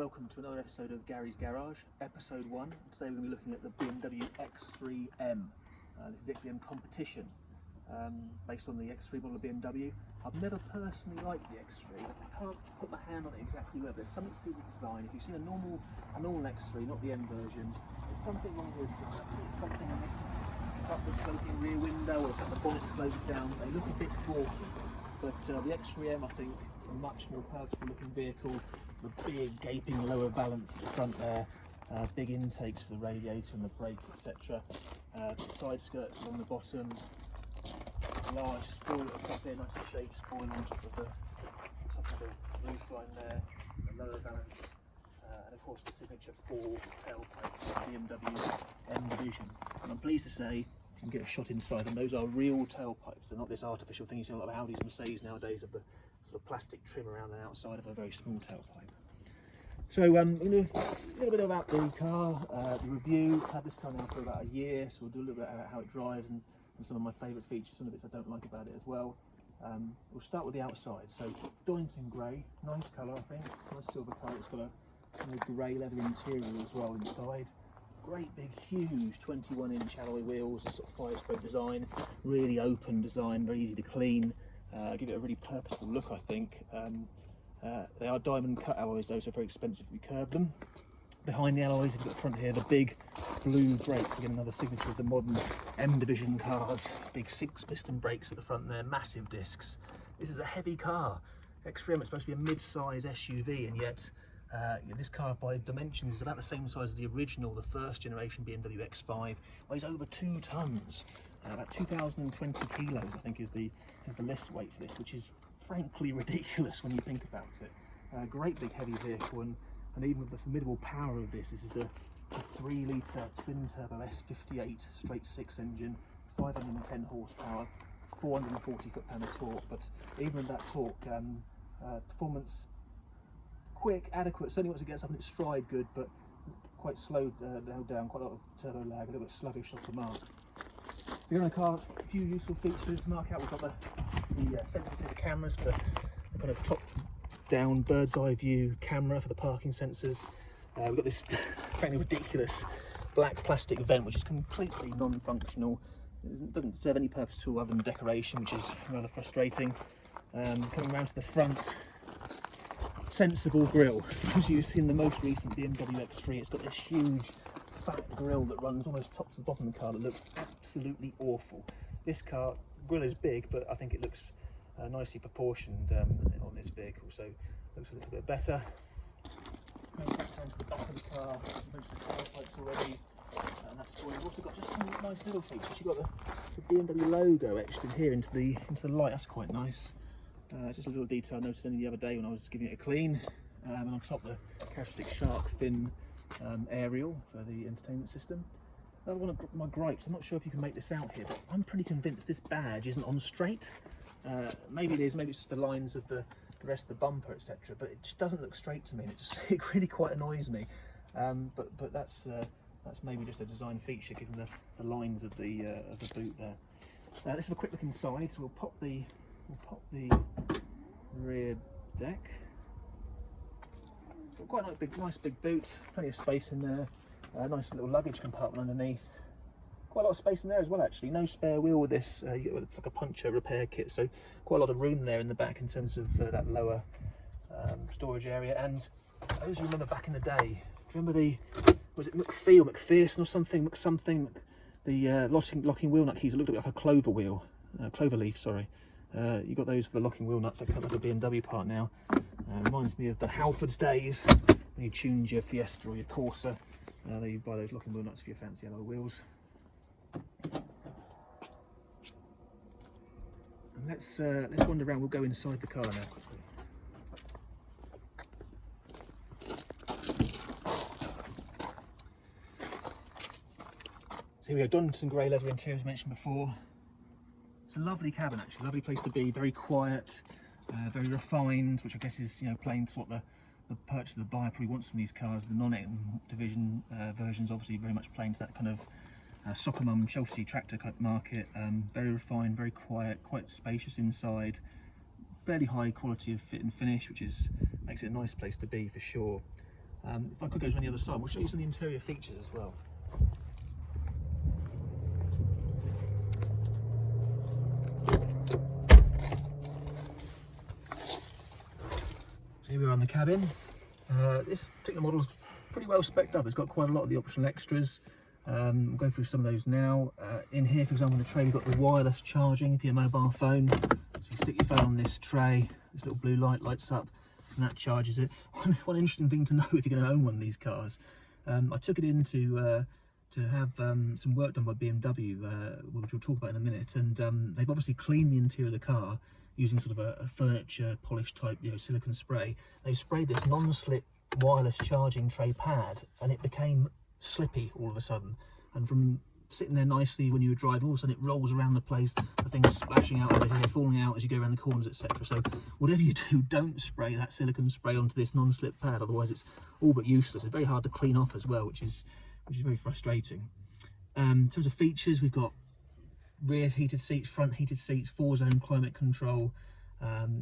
welcome to another episode of Gary's Garage, episode 1. Today we're going to be looking at the BMW X3M. This is the X3M Competition, based on the X3 model of BMW. I've never personally liked the X3. I can't put my hand on it exactly where, but there's something to do with the design. If you've seen a normal X3, not the M version, there's something wrong with the design. I think it's something in this upward sloping rear window, or the bonnet slopes down. They look a bit dwarfy, but the X3M, I think, a much more powerful looking vehicle. The big gaping lower balance at the front there, big intakes for the radiator and the brakes, etc. Side skirts along the bottom, large spoiler up there, nicely shaped spoiler on top of the roof line there, the lower balance, and of course the signature 4 tailpipes of BMW M Division. And I'm pleased to say you can get a shot inside, and those are real tailpipes. They're not this artificial thing you see a lot of Audis and Mercedes nowadays of the sort of plastic trim around the outside of a very small tailpipe. So a little bit about the car, the review. I've had this car now for about a year, so we'll do a little bit about how it drives and some of my favourite features, some of the bits I don't like about it as well. We'll start with the outside. So Doynton grey, nice colour I think, nice silver colour. It's got a grey leather interior as well inside. Great big huge 21-inch alloy wheels, a sort of 5-spoke design, really open design, very easy to clean. Give it a really purposeful look, I think. They are diamond cut alloys though, so very expensive if we curb them. Behind the alloys, you've got the front here, the big blue brakes, again another signature of the modern M Division cars. Big 6-piston brakes at the front there, massive discs. This is a heavy car. X3M is supposed to be a mid-size SUV, and yet this car by dimensions is about the same size as the original, the first generation BMW X5, weighs over 2 tons. About 2,020 kilos I think is the list weight for this, which is frankly ridiculous when you think about it. Great big heavy vehicle, and even with the formidable power of this is the 3-litre twin turbo S58 straight 6 engine, 510 horsepower, 440 foot-pound of torque. But even with that torque, performance quick, adequate. Certainly once it gets up in its stride, good, but quite slowed down, quite a lot of turbo lag, a little bit sluggish off the mark. So in the car, a few useful features to mark out. We've got the sensitive cameras for the kind of top-down bird's eye view camera for the parking sensors. We've got this frankly ridiculous black plastic vent, which is completely non-functional. It doesn't serve any purpose at all other than decoration, which is rather frustrating. Coming around to the front, sensible grille. As you've seen the most recent BMW X3, it's got this huge fat grille that runs almost top to the bottom of the car that looks absolutely awful. This car grille is big, but I think it looks nicely proportioned on this vehicle, so looks a little bit better. Going back down to the back of the car, I've mentioned the tailpipes already, and that's why we've also got just some nice little features. You've got the BMW logo etched in here into the light. That's quite nice. Just a little detail I noticed only the other day when I was giving it a clean. And on top, the characteristic shark fin aerial for the entertainment system. Another one of my gripes, I'm not sure if you can make this out here, but I'm pretty convinced this badge isn't on straight. Maybe it is, maybe it's just the lines of the rest of the bumper, etc. But it just doesn't look straight to me, and it really quite annoys me. But that's maybe just a design feature given the lines of the boot there. Let's have a quick look inside. So we'll pop the rear deck. Quite a nice big boot, plenty of space in there. Nice little luggage compartment underneath. Quite a lot of space in there as well, actually. No spare wheel with this. You get like a puncher repair kit, so quite a lot of room there in the back in terms of that lower storage area. And those who remember back in the day, do you remember was it McPhee or McPherson or something? The locking wheel nut keys that looked a bit like a clover wheel, clover leaf, sorry. You got those for the locking wheel nuts. They come as a BMW part now. Reminds me of the Halfords days when you tuned your Fiesta or your Corsa. You buy those locking wheel nuts for your fancy alloy wheels. And let's wander around. We'll go inside the car now quickly. So here we go, Doynton grey leather interior as mentioned before. It's a lovely cabin actually, lovely place to be, very quiet, very refined, which I guess is playing to what the purchaser, the buyer probably wants from these cars. The non-M Division versions obviously very much playing to that kind of soccer mum Chelsea tractor type market. Very refined, very quiet, quite spacious inside, fairly high quality of fit and finish, which makes it a nice place to be for sure. If I could go to the other side, we'll show you some of the interior features as well. So here we are in the cabin. This particular model is pretty well spec'd up. It's got quite a lot of the optional extras. We'll go through some of those now. In here, for example, in the tray, we've got the wireless charging for your mobile phone. So you stick your phone on this tray, this little blue light lights up, and that charges it. One interesting thing to know if you're going to own one of these cars, I took it in to have some work done by BMW, which we'll talk about in a minute, and they've obviously cleaned the interior of the car using sort of a furniture polish type, silicone spray. They've sprayed this non-slip wireless charging tray pad, and it became slippy all of a sudden, and from sitting there nicely when you were driving, all of a sudden it rolls around the place, the thing's splashing out over here, falling out as you go around the corners, etc. So whatever you do, don't spray that silicone spray onto this non-slip pad, otherwise it's all but useless. It's very hard to clean off as well, which is very frustrating. In terms of features, we've got rear heated seats, front heated seats, 4-zone climate control.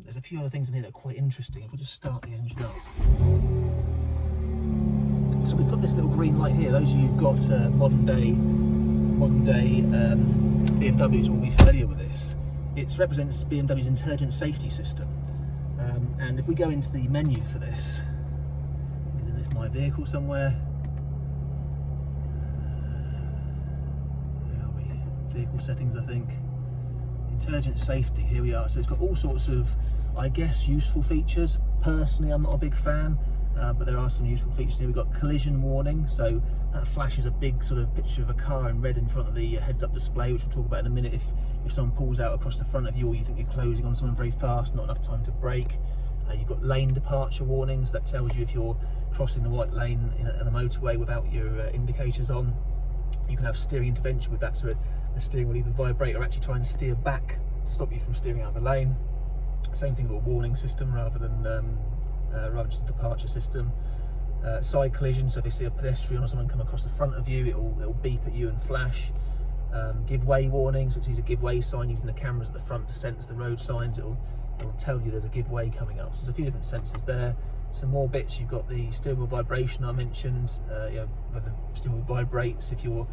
There's a few other things in here that are quite interesting. If we'll just start the engine up. So we've got this little green light here. Those of you who've got modern day BMWs will be familiar with this. It represents BMW's intelligent safety system. And if we go into the menu for this, there's my vehicle somewhere. Where are we? Vehicle settings, I think. Intelligent safety, here we are. So it's got all sorts of, I guess, useful features. Personally, I'm not a big fan. But there are some useful features here. We've got collision warning, so that flashes a big sort of picture of a car in red in front of the heads-up display, which we'll talk about in a minute. If someone pulls out across the front of you, or you think you're closing on someone very fast, not enough time to brake. You've got lane departure warnings. That tells you if you're crossing the white lane in the motorway without your indicators on. You can have steering intervention with that, so the steering will either vibrate or actually try and steer back to stop you from steering out of the lane. Same thing with a warning system rather than just a departure system. Side collision, so if they see a pedestrian or someone come across the front of you, it'll beep at you and flash. Give way warning, so it sees a give way sign using the cameras at the front to sense the road signs. It'll tell you there's a give way coming up. So there's a few different sensors there. Some more bits. You've got the steering wheel vibration I mentioned. The steering wheel vibrates if you're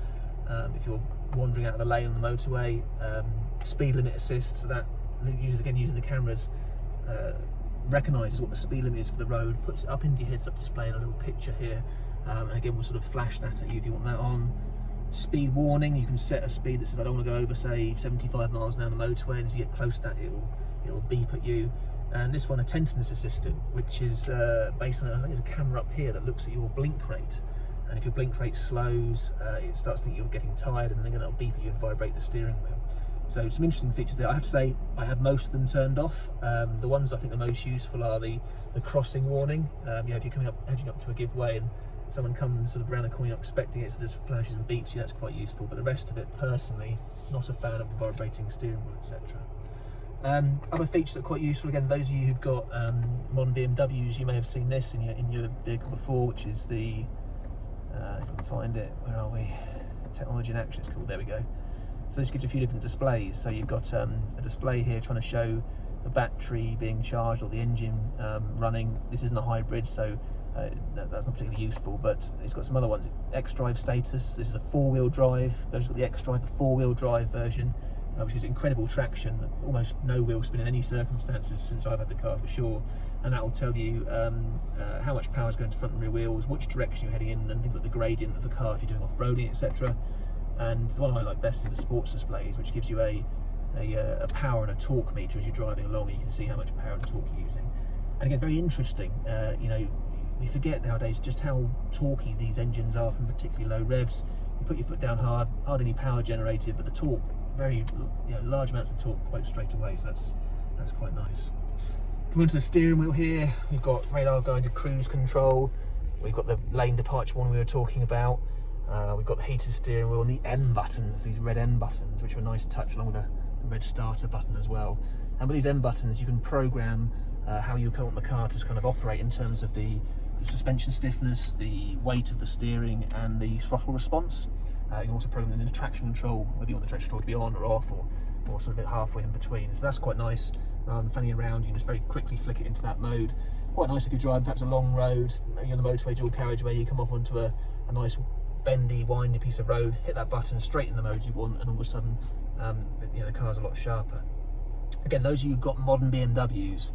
wandering out of the lane on the motorway. Speed limit assist, so that using the cameras. Recognises what the speed limit is for the road, puts it up into your heads-up display in a little picture here, and again we'll sort of flash that at you if you want that on. Speed warning, you can set a speed that says I don't want to go over, say, 75 miles an hour on the motorway, and if you get close to that it'll beep at you. And this one, attentiveness assistant, which is based on, I think there's a camera up here that looks at your blink rate, and if your blink rate slows, it starts to think you're getting tired, and then it'll beep at you and vibrate the steering wheel. So some interesting features there. I have to say I have most of them turned off. The ones I think the most useful are the crossing warning. If you're edging up to a give way and someone comes sort of around the corner, you're not expecting it, so just flashes and beeps you, that's quite useful. But the rest of it, personally, not a fan of the vibrating steering wheel, etc. Other features that are quite useful, again, those of you who've got modern BMWs, you may have seen this in your vehicle before, which is the, if I can find it, where are we? Technology in action it's called, there we go. So this gives you a few different displays. So you've got a display here trying to show the battery being charged or the engine running. This isn't a hybrid, so that's not particularly useful, but it's got some other ones. X-Drive status, this is a 4-wheel drive. Those got the X-Drive, the 4-wheel drive version, which gives incredible traction, almost no wheel spin in any circumstances since I've had the car for sure. And that will tell you how much power is going to front and rear wheels, which direction you're heading in, and things like the gradient of the car if you're doing off-roading, etc. And the one I like best is the sports displays, which gives you a power and a torque meter as you're driving along, and you can see how much power and torque you're using. And again, very interesting. We forget nowadays just how torquey these engines are from particularly low revs. You put your foot down hard, hardly any power generated, but the torque, very large amounts of torque quite straight away. So that's quite nice. Coming to the steering wheel here, we've got radar guided cruise control. We've got the lane departure one we were talking about. We've got the heated steering wheel and the M buttons, these red M buttons, which are a nice touch, along with the red starter button as well. And with these M buttons, you can program how you want the car to kind of operate in terms of the suspension stiffness, the weight of the steering, and the throttle response. You can also program in the traction control, whether you want the traction control to be on or off, or sort of halfway in between. So that's quite nice. rather than fanning around. You can just very quickly flick it into that mode. Quite nice if you're driving perhaps a long road, maybe on the motorway dual carriageway, you come off onto a nice bendy, windy piece of road, hit that button, straight in the mode you want, and all of a sudden the car's a lot sharper. Again, those of you who've got modern BMWs,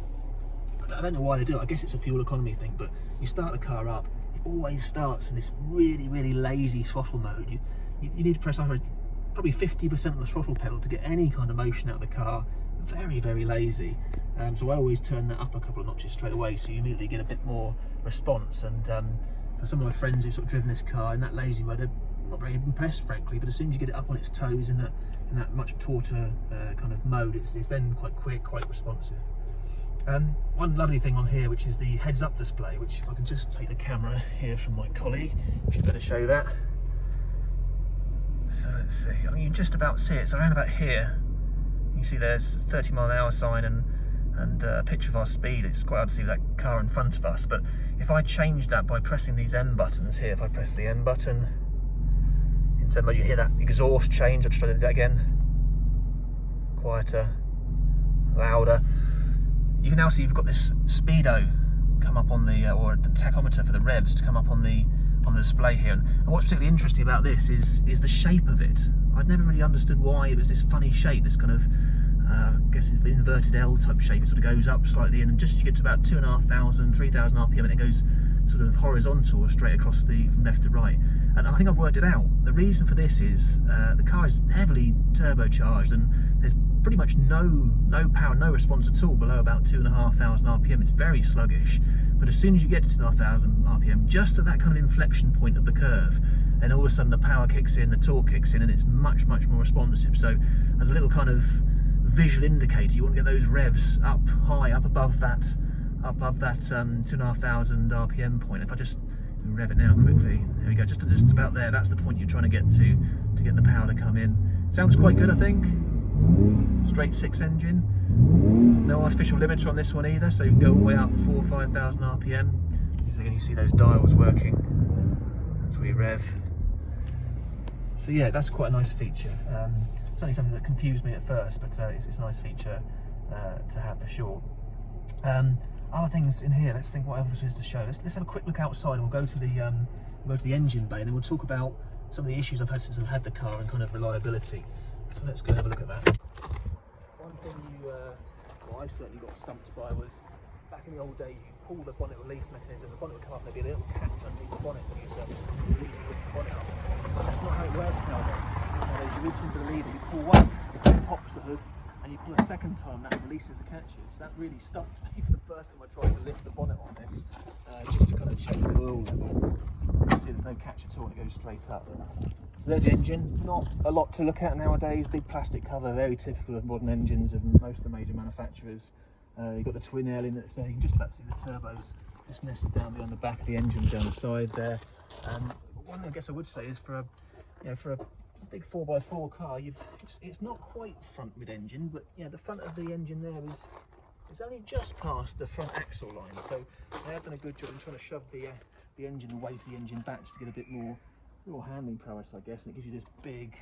I don't know why they do it, I guess it's a fuel economy thing, but you start the car up, it always starts in this really, really lazy throttle mode. You need to press probably 50% of the throttle pedal to get any kind of motion out of the car. Very, very lazy. So I always turn that up a couple of notches straight away, so you immediately get a bit more response. And for some of my friends who've sort of driven this car in that lazy mode, they're not very impressed, frankly. But as soon as you get it up on its toes in that much tauter kind of mode, it's then quite quick, quite responsive. One lovely thing on here, which is the heads-up display, which if I can just take the camera here from my colleague, I should better show that. So let's see, I think you can just about see it. So around about here, you see there's a 30-mile-an-hour sign and a picture of our speed. It's quite hard to see that car in front of us, but if I change that by pressing these N buttons here, if I press the N button, in terms of you hear that exhaust change. I'll try to do that again. Quieter, louder. You can now see you've got this speedo come up on the, or the tachometer for the revs to come up on the display here. And what's particularly interesting about this is the shape of it. I'd never really understood why it was this funny shape, this kind of, I guess it's the inverted L type shape. It sort of goes up slightly and just you get to about 2,500, 3,000 RPM and it goes sort of horizontal or straight across from left to right. And I think I've worked it out. The reason for this is the car is heavily turbocharged and there's pretty much no power, no response at all below about 2,500 RPM. It's very sluggish. But as soon as you get to 2,500 RPM, just at that kind of inflection point of the curve, and all of a sudden the power kicks in, the torque kicks in, and it's much more responsive. So as a little kind of visual indicator, you want to get those revs up high, up above that 2,500 RPM point. If I just rev it now quickly, there we go, just about there. That's the point you're trying to get to get the power to come in. Sounds quite good, I think. Straight 6 engine. No artificial limiter on this one either, so you can go all the way up 4,000 or 5,000 RPM. Again, you see those dials working as we rev. So yeah, that's quite a nice feature. Certainly something that confused me at first, but it's a nice feature to have for sure. Other things in here, let's think what else there is to show. Let's have a quick look outside and we'll go to the engine bay and then we'll talk about some of the issues I've had since I've had the car and kind of reliability. So let's go and have a look at that. One thing I certainly got stumped by was back in the old days, you pull the bonnet release mechanism, the bonnet would come up and there'd be a little catch underneath the bonnet for you to release the bonnet up. That's not how it works nowadays. Nowadays you reach into the lever, you pull once, it pops the hood, and you pull a second time, that releases the catches. That really stumped me for the first time I tried to lift the bonnet on this, just to kind of check the oil level. You see there's no catch at all, it goes straight up. So there's the engine, not a lot to look at nowadays, big plastic cover, very typical of modern engines of most of the major manufacturers. You've got the twin air inlets there, you can just about see the turbos just nested down behind the back of the engine down the side there. One thing I guess I would say is for a big 4x4 car, it's not quite front mid-engine, but yeah, the front of the engine there is only just past the front axle line, so they have done a good job in trying to shove the engine away to the engine back just to get a bit more handling prowess, I guess, and it gives you this big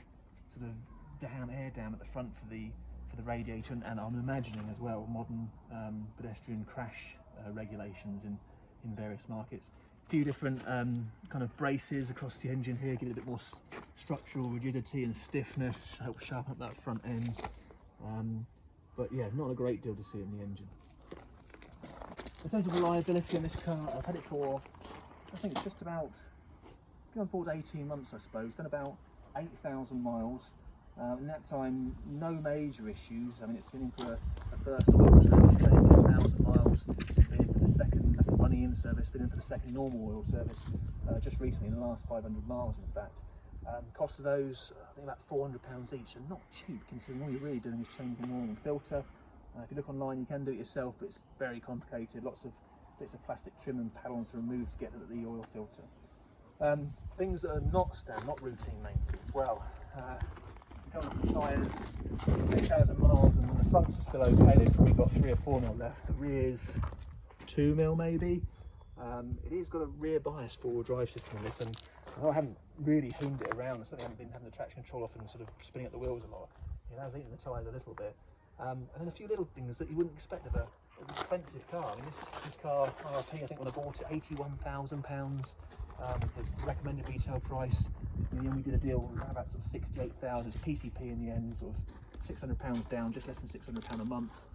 sort of air dam at the front for the radiator, and I'm imagining as well modern pedestrian crash regulations in various markets. A few different kind of braces across the engine here, give it a bit more structural rigidity and stiffness, help sharpen up that front end. But yeah, not a great deal to see in the engine. In terms of reliability on this car, I've had it for, I think it's just about, been on board 18 months I suppose, done about 8,000 miles. In that time, no major issues. I mean, it's been in for a first oil service, 10,000 miles, been in for the second, that's the running in service, been in for the second normal oil service just recently, in the last 500 miles in fact. Cost of those, I think about £400 each, and not cheap considering all you're really doing is changing the oil and filter. If you look online, you can do it yourself, but it's very complicated. Lots of bits of plastic trim and paddle to remove to get to the oil filter. Things that are not routine maintenance, well, going up the tyres, 8,000 miles, and the fronts are still okay. They've probably got 3 or 4 mil left. The rear's 2 mil maybe. It has got a rear bias four-wheel drive system in this, and although I haven't really hooned it around, I certainly haven't been having the traction control off and sort of spinning up the wheels a lot. It has eaten the tyres a little bit. And then a few little things that you wouldn't expect of an expensive car. I mean, this car, RRP, I think when I bought it, £81,000 was the recommended retail price. In the end, we did a deal around about sort of 68,000. It's a PCP in the end, sort of £600 down, just less than £600 a month.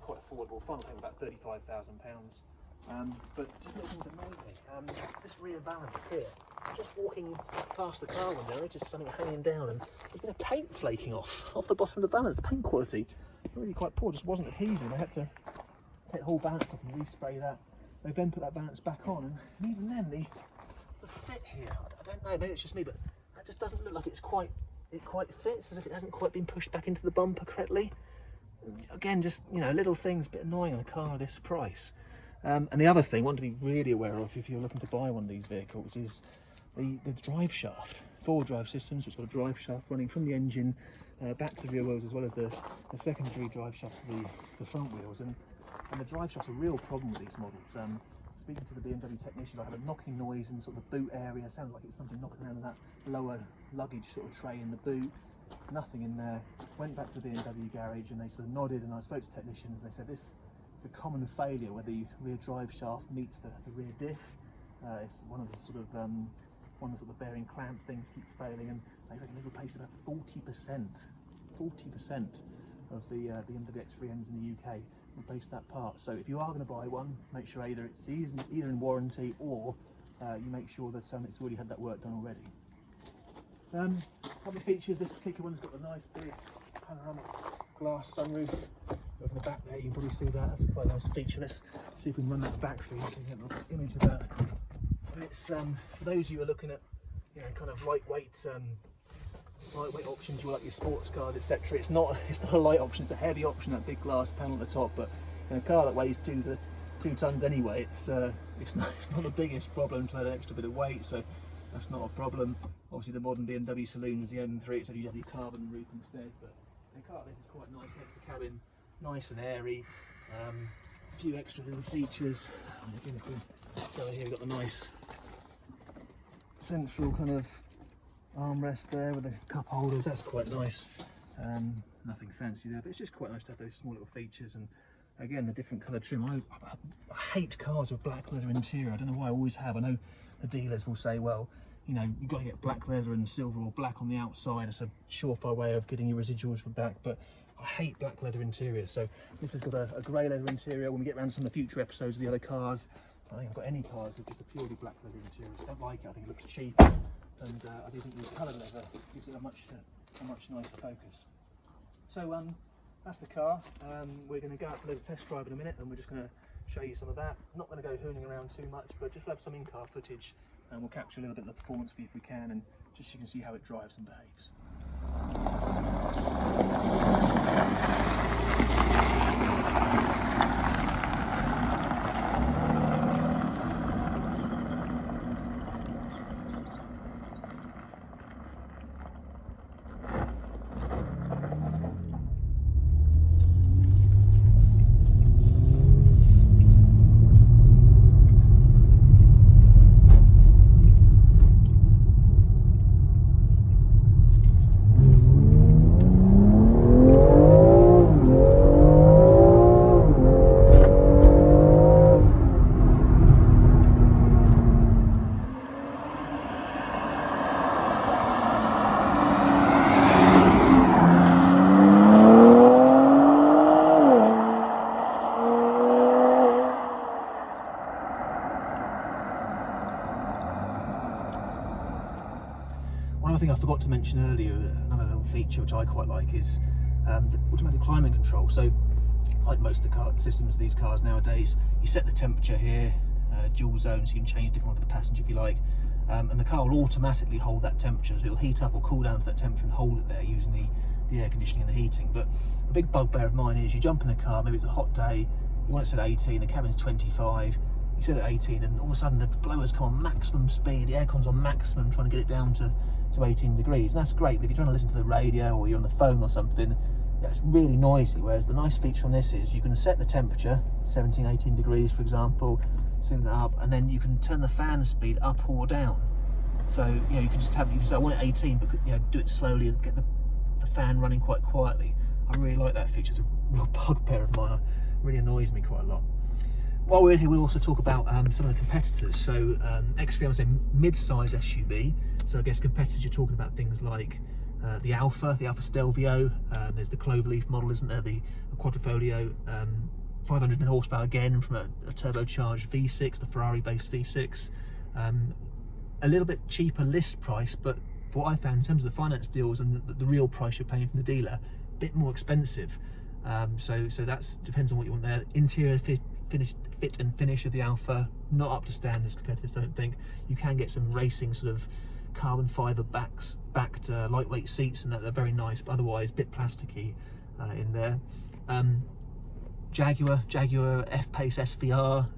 Quite affordable. Final payment about £35,000. But just little things annoy me. This rear valance here. Just walking past the car one day, just something hanging down, and there's been a paint flaking off the bottom of the valance. The paint quality really quite poor, just wasn't adhesive. I had to take the whole valance off and respray that. They then put that valance back on, and even then the fit here, I don't know, maybe it's just me, but that just doesn't look like it quite fits, as if it hasn't quite been pushed back into the bumper correctly. Again, just, you know, little things, a bit annoying on a car of this price. And the other thing I want to be really aware of if you're looking to buy one of these vehicles is the drive shaft. Four drive systems, so it's got a drive shaft running from the engine back to the rear wheels, as well as the secondary drive shaft to the front wheels. And the drive shaft's a real problem with these models. Speaking to the BMW technicians, I had a knocking noise in sort of the boot area. It sounded like it was something knocking around in that lower luggage sort of tray in the boot. Nothing in there. Went back to the BMW garage and they sort of nodded, and I spoke to technicians and they said this is a common failure where the rear drive shaft meets the rear diff. It's one of the sort of bearing clamp things keeps failing, and they reckon it'll replace about 40% of the BMW X3Ms in the UK. Replace that part. So if you are going to buy one, make sure either it's either in warranty, or you make sure that it's already had that work done already. Other features, this particular one's got a nice big panoramic glass sunroof. Look in the back there, you can probably see that. That's quite a nice feature. Let's see if we can run that back for you so you get an image of that. And it's for those of you who are looking at, you know, kind of lightweight options, you like your sports cars, etc. It's not a light option, it's a heavy option, that big glass panel at the top. But in a car that weighs 2 tons anyway, it's not the biggest problem to add an extra bit of weight, so that's not a problem. Obviously the modern BMW saloons, the M3, so you have your carbon roof instead, but in a car like this is quite nice. Makes the cabin nice and airy. A few extra little features. And again, if we go here, we've got the nice central kind of armrest there with the cup holders. That's quite nice. Nothing fancy there, but it's just quite nice to have those small little features. And again, the different colour trim. I hate cars with black leather interior. I don't know why, I always have. I know the dealers will say, well, you know, you've got to get black leather and silver or black on the outside. It's a surefire way of getting your residuals from back, but I hate black leather interiors. So this has got a grey leather interior. When we get around to some of the future episodes of the other cars, I think I've got any cars with just a purely black leather interior. I don't like it. I think it looks cheap, and I do think the colour leather gives it a much nicer focus. So that's the car. We're going to go out for a little test drive in a minute, and we're just going to show you some of that. I'm not going to go hooning around too much, but just have some in-car footage, and we'll capture a little bit of the performance for you if we can, and just so you can see how it drives and behaves. One other thing I forgot to mention earlier, another little feature which I quite like, is the automatic climate control. So, like most of the car systems of these cars nowadays, you set the temperature here, dual zone, so you can change a different one for the passenger if you like, and the car will automatically hold that temperature. So it'll heat up or cool down to that temperature and hold it there using the air conditioning and the heating. But a big bugbear of mine is you jump in the car, maybe it's a hot day, you want it set at 18, the cabin's 25, you set it at 18, and all of a sudden the blowers come on maximum speed, the aircon's on maximum, trying to get it down to 18 degrees. And that's great, but if you're trying to listen to the radio or you're on the phone or something, yeah, it's really noisy. Whereas the nice feature on this is you can set the temperature, 17, 18 degrees for example, setting that up, and then you can turn the fan speed up or down. So, you know, you can say I want it 18, but, you know, do it slowly and get the fan running quite quietly. I really like that feature. It's a real bugbear of mine. It really annoys me quite a lot. While we're here, we'll also talk about some of the competitors. So X3M is a mid-size SUV. So I guess competitors, you're talking about things like the Alfa Stelvio. There's the Cloverleaf model, isn't there? The Quadrifoglio, 500 horsepower again from a turbocharged V6, the Ferrari-based V6. A little bit cheaper list price, but for what I found in terms of the finance deals and the real price you're paying from the dealer, a bit more expensive. So that depends on what you want there. Interior fit and finish of the Alfa, not up to standards competitors, I don't think. You can get some racing sort of carbon fibre backed lightweight seats, and that they're very nice, but otherwise a bit plasticky in there. Jaguar F-Pace SVR,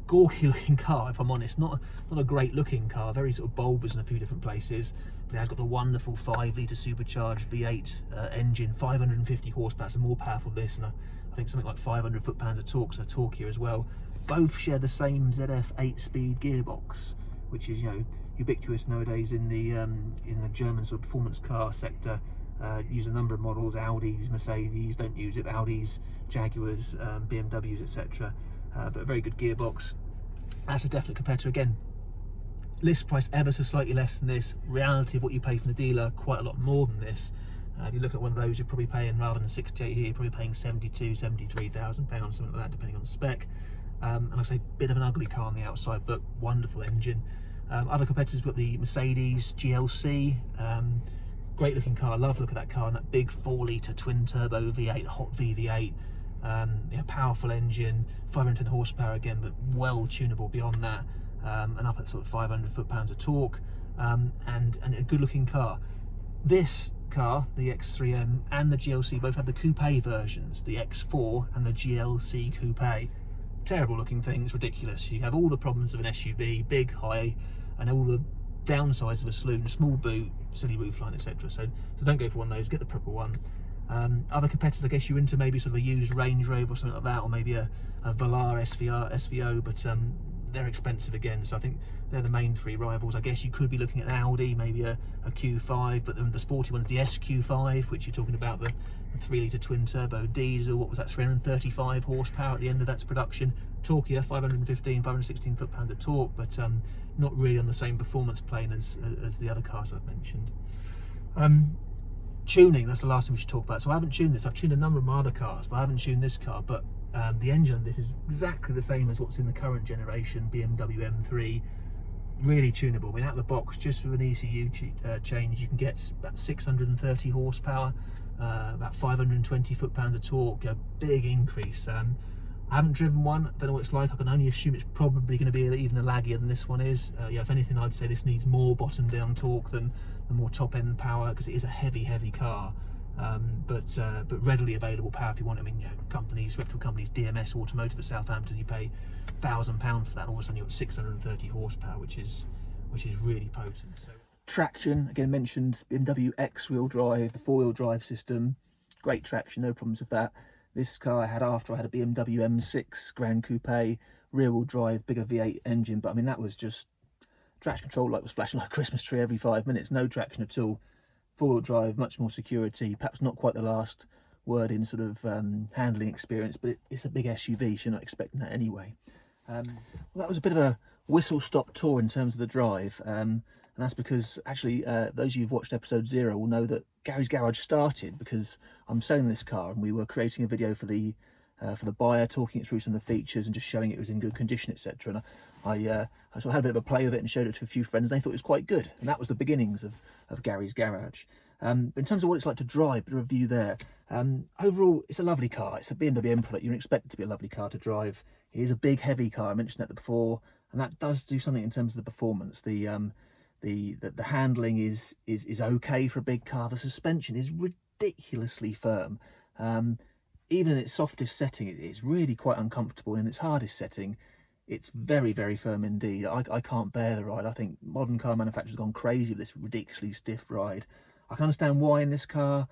gawky looking car, if I'm honest. Not a great looking car, very sort of bulbous in a few different places, but it has got the wonderful 5-litre supercharged V8 engine, 550 horsepower, so more powerful than this, and I think something like 500 foot-pounds of torque, so torquier as well. Both share the same ZF 8-speed gearbox, which is, you know, ubiquitous nowadays in the German sort of performance car sector. Use a number of models. Audis, Mercedes don't use it, Audis, Jaguars, BMWs, etc. But a very good gearbox. That's a definite competitor. Again, list price ever so slightly less than this. Reality of what you pay from the dealer, quite a lot more than this. If you look at one of those, you're probably paying, rather than 68 here, you're probably paying 72, 73,000 pounds, something like that, depending on the spec. And like I say, bit of an ugly car on the outside, but wonderful engine. Other competitors got the Mercedes GLC. Great looking car. I love the look of that car, and that big 4-litre twin turbo V8, hot VV8. Powerful engine, 510 horsepower again, but well tunable beyond that, and up at sort of 500 foot-pounds of torque, and a good looking car. This car, the X3M and the GLC, both have the coupe versions, the X4 and the GLC coupe. Terrible looking things, ridiculous. You have all the problems of an SUV, big, high, and all the downsides of a saloon, small boot, silly roofline, etc. So don't go for one of those, get the proper one. Other competitors, I guess you're into maybe sort of a used Range Rover or something like that, or maybe a Velar SVO, but they're expensive again. So I think they're the main three rivals. I guess you could be looking at an Audi, maybe a Q5, but then the sporty one's the SQ5, which you're talking about the 3-litre twin turbo diesel. What was that, 335 horsepower at the end of that's production. Torquier, 516 foot-pounds of torque, but not really on the same performance plane as the other cars I've mentioned. Tuning, that's the last thing we should talk about. So I haven't tuned this. I've tuned a number of my other cars, but I haven't tuned this car. But the engine on this is exactly the same as what's in the current generation BMW M3. Really tunable. I mean, out of the box, just with an ECU change, you can get about 630 horsepower, about 520 foot-pounds of torque, a big increase. I haven't driven one, don't know what it's like. I can only assume it's probably going to be even laggier than this one is. Yeah, if anything, I'd say this needs more bottom down torque than the more top end power, because it is a heavy car, but readily available power if you want. I mean, you know, reputable companies, DMS Automotive at Southampton, you pay £1,000 for that, and all of a sudden you've got 630 horsepower, which is really potent. So traction, again mentioned, BMW X-wheel drive, the 4-wheel drive system, great traction, no problems with that. This car I had after I had a BMW M6 Grand Coupe, rear-wheel drive, bigger V8 engine, but I mean, that was just traction control light was flashing like a Christmas tree every 5 minutes, no traction at all. 4-wheel drive, much more security, perhaps not quite the last word in sort of handling experience, but it's a big SUV, so you're not expecting that anyway. Well, that was a bit of a whistle-stop tour in terms of the drive, and that's because actually those of you who've watched episode 0 will know that Gary's Garage started because I'm selling this car, and we were creating a video for the buyer, talking it through some of the features and just showing it was in good condition, etc. And I sort of had a bit of a play with it and showed it to a few friends, and they thought it was quite good, and that was the beginnings of Gary's Garage. In terms of what it's like to drive, a review there. Overall, it's a lovely car. It's a BMW M product. You'd expect it to be a lovely car to drive. It is a big, heavy car. I mentioned that before, and that does do something in terms of the performance. The handling is okay for a big car. The suspension is ridiculously firm. Even in its softest setting, it's really quite uncomfortable. In its hardest setting, it's very, very firm indeed. I can't bear the ride. I think modern car manufacturers have gone crazy with this ridiculously stiff ride. I can understand why in this car.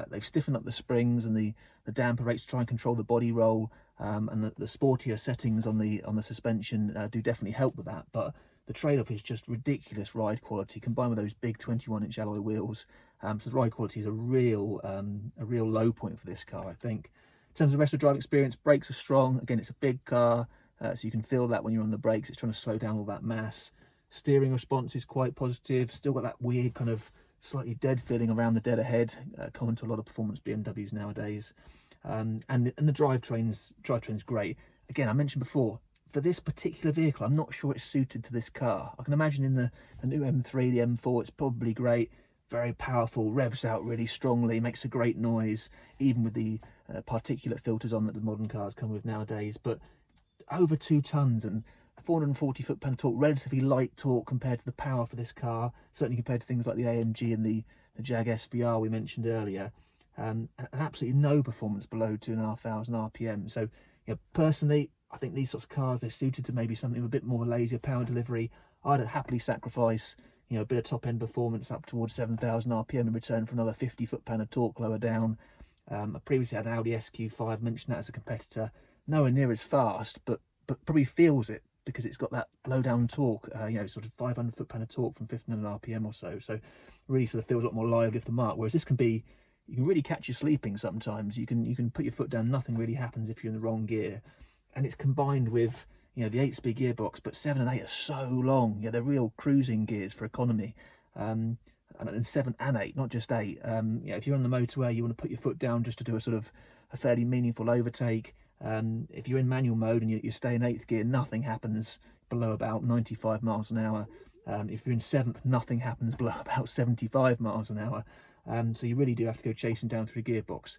They've stiffened up the springs and the damper rates to try and control the body roll, and the sportier settings on the suspension do definitely help with that. But the trade-off is just ridiculous ride quality combined with those big 21-inch alloy wheels. So the ride quality is a real low point for this car, I think. In terms of the rest of the driving experience, brakes are strong. Again, it's a big car, so you can feel that when you're on the brakes. It's trying to slow down all that mass. Steering response is quite positive. Still got that weird kind of slightly dead feeling around the dead ahead, common to a lot of performance BMWs nowadays. And the drivetrain's great. Again, I mentioned before, for this particular vehicle, I'm not sure it's suited to this car. I can imagine in the new M3, the M4, it's probably great, very powerful, revs out really strongly, makes a great noise, even with the particulate filters on that the modern cars come with nowadays. But over 2 tons and 440 foot-pound torque, relatively light torque compared to the power for this car, certainly compared to things like the AMG and the Jag SVR we mentioned earlier, and absolutely no performance below 2,500 RPM. So, personally, I think these sorts of cars, they're suited to maybe something with a bit more lazier power delivery. I'd happily sacrifice, a bit of top-end performance up towards 7,000 RPM in return for another 50 foot-pound of torque lower down. I previously had an Audi SQ5, mentioned that as a competitor. Nowhere near as fast, but probably feels it because it's got that low down torque, sort of 500 foot-pound of torque from 1,500 RPM or so. So really sort of feels a lot more lively off the mark. Whereas this can really catch you sleeping sometimes. You can put your foot down, nothing really happens if you're in the wrong gear. And it's combined with, the 8-speed gearbox, but 7 and 8 are so long. They're real cruising gears for economy. And 7 and 8, not just 8. If you're on the motorway, you want to put your foot down just to do a fairly meaningful overtake. If you're in manual mode and you stay in 8th gear, nothing happens below about 95 miles an hour. If you're in 7th, nothing happens below about 75 miles an hour. So you really do have to go chasing down through a gearbox,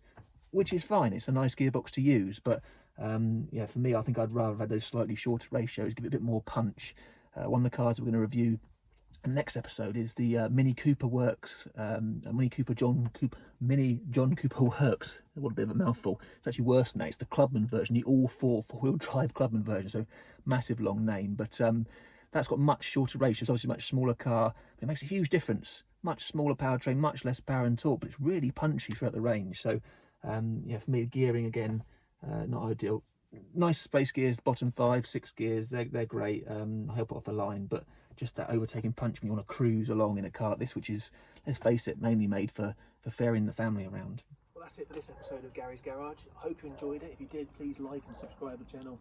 which is fine. It's a nice gearbox to use, but for me, I think I'd rather have had those slightly shorter ratios, give it a bit more punch. One of the cars we're going to review in the next episode is the Mini Cooper Works, Mini John Cooper Works. What a bit of a mouthful. It's actually worse than that. It's the Clubman version, the all-4 four-wheel drive Clubman version. So massive long name, but that's got much shorter ratios. Obviously, much smaller car. It makes a huge difference. Much smaller powertrain, much less power and torque, but it's really punchy throughout the range. So for me, the gearing again, not ideal. Nice space gears, bottom 5, 6 gears, they're great. I help it off the line, but just that overtaking punch when you want to cruise along in a car like this, which is, let's face it, mainly made for ferrying the family around. Well, that's it for this episode of Gary's Garage. I hope you enjoyed it. If you did, please like and subscribe to the channel.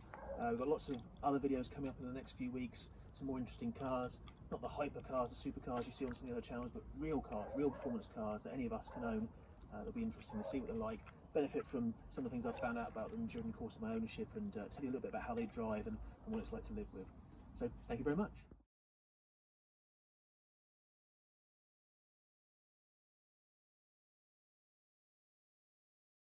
We've got lots of other videos coming up in the next few weeks. Some more interesting cars, not the hypercars, the supercars you see on some of the other channels, but real cars, real performance cars that any of us can own. That'll be interesting to see what they're like, benefit from some of the things I've found out about them during the course of my ownership, and tell you a little bit about how they drive and what it's like to live with. So thank you very much.